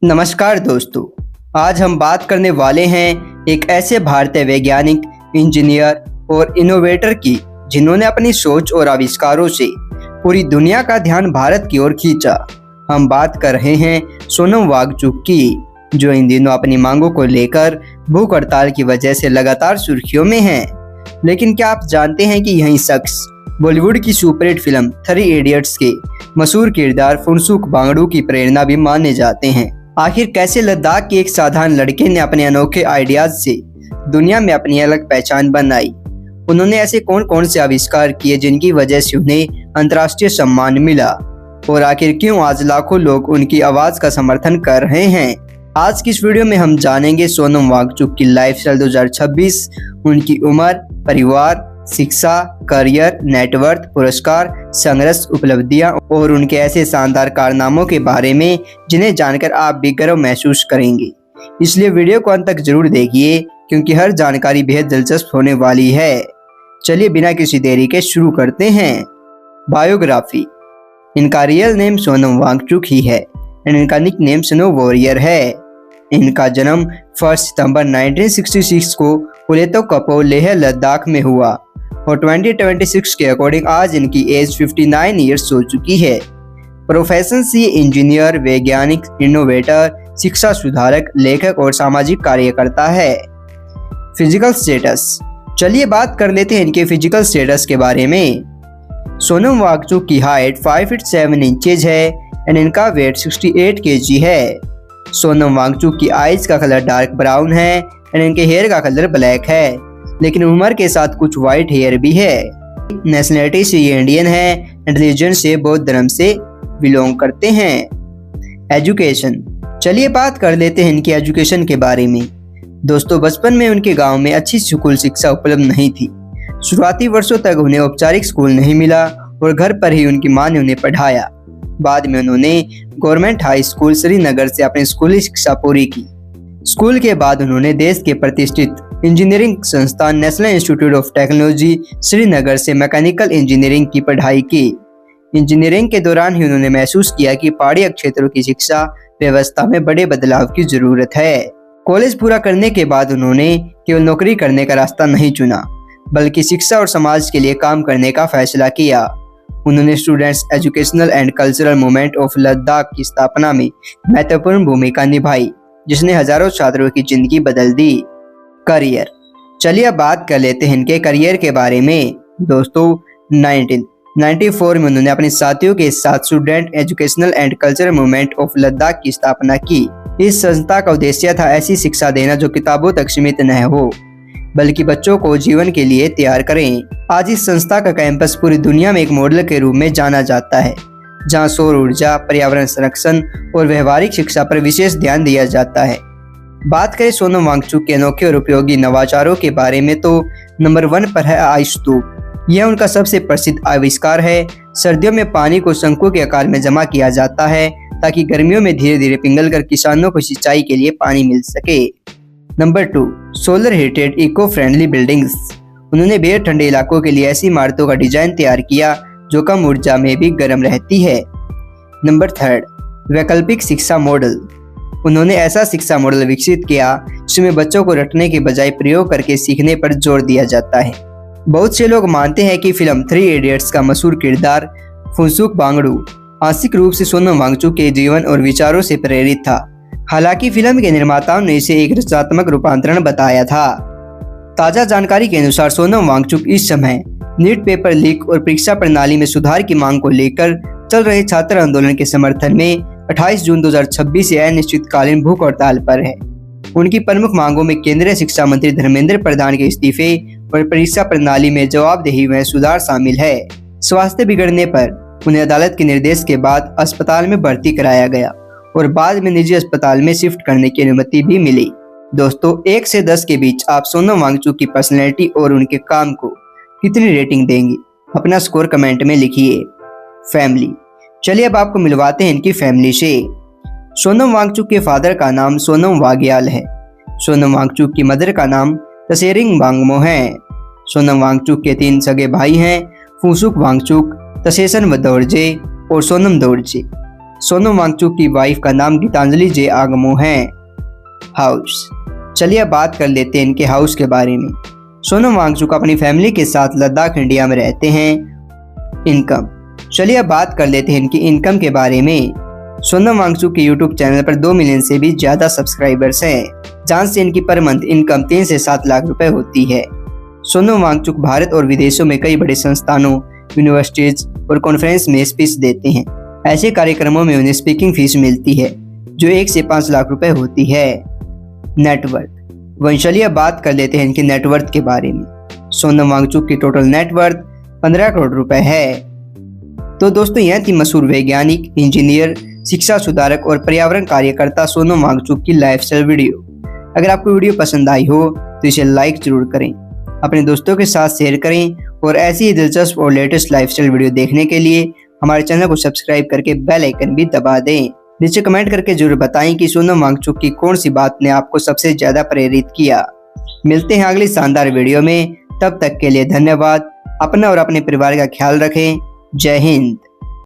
नमस्कार दोस्तों, आज हम बात करने वाले हैं एक ऐसे भारतीय वैज्ञानिक, इंजीनियर और इनोवेटर की जिन्होंने अपनी सोच और आविष्कारों से पूरी दुनिया का ध्यान भारत की ओर खींचा। हम बात कर रहे हैं सोनम वांगचुक की, जो इन दिनों अपनी मांगों को लेकर भूख हड़ताल की वजह से लगातार सुर्खियों में हैं। लेकिन क्या आप जानते हैं कि यही शख्स बॉलीवुड की सुपरहिट फिल्म 3 इडियट्स के मशहूर किरदार फुनसुक वांगडू की प्रेरणा भी माने जाते हैं। आखिर कैसे लद्दाख के एक साधारण लड़के ने अपने अनोखे आइडियाज से दुनिया में अपनी अलग पहचान बनाई? उन्होंने ऐसे कौन कौन से आविष्कार किए जिनकी वजह से उन्हें अंतर्राष्ट्रीय सम्मान मिला? और आखिर क्यों आज लाखों लोग उनकी आवाज का समर्थन कर रहे हैं? आज की इस वीडियो में हम जानेंगे सोनम वांगचुक की लाइफस्टाइल 2026, उनकी उम्र, परिवार, शिक्षा, करियर, नेटवर्थ, पुरस्कार, संघर्ष, उपलब्धियां और उनके ऐसे शानदार कारनामों के बारे में जिन्हें जानकर आप भी गर्व महसूस करेंगे। इसलिए वीडियो को अंत तक जरूर देखिए, क्योंकि हर जानकारी बेहद दिलचस्प होने वाली है। चलिए बिना किसी देरी के शुरू करते हैं। बायोग्राफी। इनका रियल नेम सोनम वांगचुक ही है एंड इनका निक नेम स्नो वॉरियर है। इनका जन्म 1 सितंबर 1966 को पुलेतो कपो लेह लद्दाख में हुआ और 2026 के अकॉर्डिंग आज इनकी एज 59 ईयर्स हो चुकी है। प्रोफेशन से इंजीनियर, वैज्ञानिक, इनोवेटर, शिक्षा सुधारक, लेखक और सामाजिक कार्यकर्ता है। Physical status. चलिए बात कर लेते हैं इनके फिजिकल स्टेटस के बारे में। सोनम वांगचुक की हाइट 5 फीट 7 इंचेज है एंड इनका वेट 68 kg है। सोनम वांगचुक की आईज का कलर डार्क ब्राउन है एंड इनके हेयर का कलर ब्लैक है, लेकिन उम्र के साथ कुछ व्हाइट हेयर भी है। नेशनलिटी से ये इंडियन है एंड रिलीजन से बौद्ध धर्म से बिलोंग करते हैं। एजुकेशन। चलिए बात कर लेते हैं इनकी एजुकेशन के बारे में। दोस्तों, बचपन में उनके गांव में अच्छी स्कूल शिक्षा उपलब्ध नहीं थी। शुरुआती वर्षों तक उन्हें औपचारिक स्कूल नहीं मिला और घर पर ही उनकी मां ने उन्हें पढ़ाया। बाद में उन्होंने गवर्नमेंट हाई स्कूल श्रीनगर से अपनी स्कूली शिक्षा पूरी की। स्कूल के बाद उन्होंने देश के प्रतिष्ठित इंजीनियरिंग संस्थान national institute of technology Srinagar से मैकेनिकल इंजीनियरिंग की पढ़ाई की। इंजीनियरिंग के दौरान ही उन्होंने महसूस किया कि पहाड़ी क्षेत्रों की शिक्षा व्यवस्था में बड़े बदलाव की जरूरत है। कॉलेज पूरा करने के बाद उन्होंने केवल नौकरी करने का रास्ता नहीं चुना, बल्कि शिक्षा और समाज के लिए काम करने का फैसला किया। उन्होंने students educational and cultural movement of Ladakh की स्थापना में महत्वपूर्ण भूमिका निभाई, जिसने हजारों छात्रों की जिंदगी बदल दी। करियर। चलिए अब बात कर लेते हैं इनके करियर के बारे में। दोस्तों, 1994 में उन्होंने अपने साथियों के साथ student educational and cultural movement of Ladakh की स्थापना की। इस संस्था का उद्देश्य था ऐसी शिक्षा देना जो किताबों तक सीमित न हो, बल्कि बच्चों को जीवन के लिए तैयार करें। आज इस संस्था का कैंपस पूरी दुनिया में एक मॉडल के रूप में जाना जाता है, जहां सौर ऊर्जा, पर्यावरण संरक्षण और व्यवहारिक शिक्षा पर विशेष ध्यान दिया जाता है। बात करें सोनम वांगचुक के अनोखे और उपयोगी नवाचारों के बारे में, तो नंबर 1 पर है आइस स्तूप। यह उनका सबसे प्रसिद्ध आविष्कार है। सर्दियों में पानी को शंकु के आकार में जमा किया जाता है ताकि गर्मियों में धीरे धीरे पिघलकर किसानों को सिंचाई के लिए पानी मिल सके। Number 2, solar heated eco friendly buildings. उन्होंने बेहद ठंडे इलाकों के लिए ऐसी इमारतों का डिजाइन तैयार किया जो कम ऊर्जा में भी गर्म रहती है। नंबर 3, वैकल्पिक शिक्षा मॉडल। उन्होंने ऐसा शिक्षा मॉडल विकसित किया जिसमें बच्चों को रटने के बजाय प्रयोग करके सीखने पर जोर दिया जाता है। बहुत से लोग मानते हैं कि फिल्म 3 इडियट्स का मशहूर किरदार फुनसुक वांगडू आंशिक रूप से सोनम वांगचुक के जीवन और विचारों से प्रेरित था। हालांकि फिल्म के निर्माताओं ने इसे एक रचनात्मक रूपांतरण बताया था। ताजा जानकारी के अनुसार सोनम वांगचुक इस समय नीट पेपर लीक और परीक्षा प्रणाली में सुधार की मांग को लेकर चल रहे छात्र आंदोलन के समर्थन में 28 जून 2026 से अनिश्चितकालीन भूख हड़ताल पर है। उनकी प्रमुख मांगों में केंद्रीय शिक्षा मंत्री धर्मेंद्र प्रधान के इस्तीफे और परीक्षा प्रणाली में जवाबदेही में सुधार शामिल है। स्वास्थ्य बिगड़ने पर उन्हें अदालत के निर्देश के बाद अस्पताल में भर्ती कराया गया और बाद में निजी अस्पताल में शिफ्ट करने की अनुमति भी मिली। दोस्तों, 1 से 10 के बीच आप सोनम वांगचुक की पर्सनैलिटी और उनके काम को कितनी रेटिंग देंगे? अपना स्कोर कमेंट में लिखिए। फैमिली। चलिए अब आपको मिलवाते हैं इनकी फैमिली से। सोनम वांगचुक के फादर का नाम सोनम वाग्याल है। सोनम वांगचुक की मदर का नाम तसेरिंग वांगमो है। सोनम वांगचुक के 3 सगे भाई हैं, फुनसुक वांगचुक, तसेसन दोर्जे और सोनम दोर्जे। सोनम वांगचुक की वाइफ का नाम गीतांजलि जे आगमो है। हाउस, चलिए अब बात कर लेते हैं इनके हाउस के बारे में। सोनम वांगचुक अपनी फैमिली के साथ लद्दाख इंडिया में रहते हैं। इनकम, चलिए अब बात कर लेते हैं इनकी इनकम के बारे में। सोनम वांगचुक के यूट्यूब चैनल पर 2 मिलियन से भी ज्यादा सब्सक्राइबर्स हैं, जहां से इनकी पर मंथ इनकम 3 से 7 लाख रुपए होती है। सोनम वांगचुक भारत और विदेशों में कई बड़े संस्थानों, यूनिवर्सिटीज और कॉन्फ्रेंस में स्पीच देते हैं। ऐसे कार्यक्रमों में उन्हें स्पीकिंग फीस मिलती है जो 1 से 5 लाख रुपए होती है। नेटवर्थ, वहीं चलिए अब बात कर लेते हैं इनके नेटवर्थ के बारे में। सोनम वांगचुक की टोटल नेटवर्थ 15 करोड़ रुपए है। तो दोस्तों, यह थी मशहूर वैज्ञानिक, इंजीनियर, शिक्षा सुधारक और पर्यावरण कार्यकर्ता सोनम वांगचुक की लाइफस्टाइल वीडियो। अगर आपको वीडियो पसंद आई हो तो इसे लाइक जरूर करें, अपने दोस्तों के साथ शेयर करें और ऐसी ही दिलचस्प और लेटेस्ट लाइफस्टाइल वीडियो देखने के लिए हमारे चैनल को सब्सक्राइब करके बेल आइकन भी दबा दें। नीचे कमेंट करके जरूर बताएं कि सोनम वांगचुक की कौन सी बात ने आपको सबसे ज्यादा प्रेरित किया। मिलते हैं अगली शानदार वीडियो में, तब तक के लिए धन्यवाद। अपना और अपने परिवार का ख्याल रखें। जय हिंद।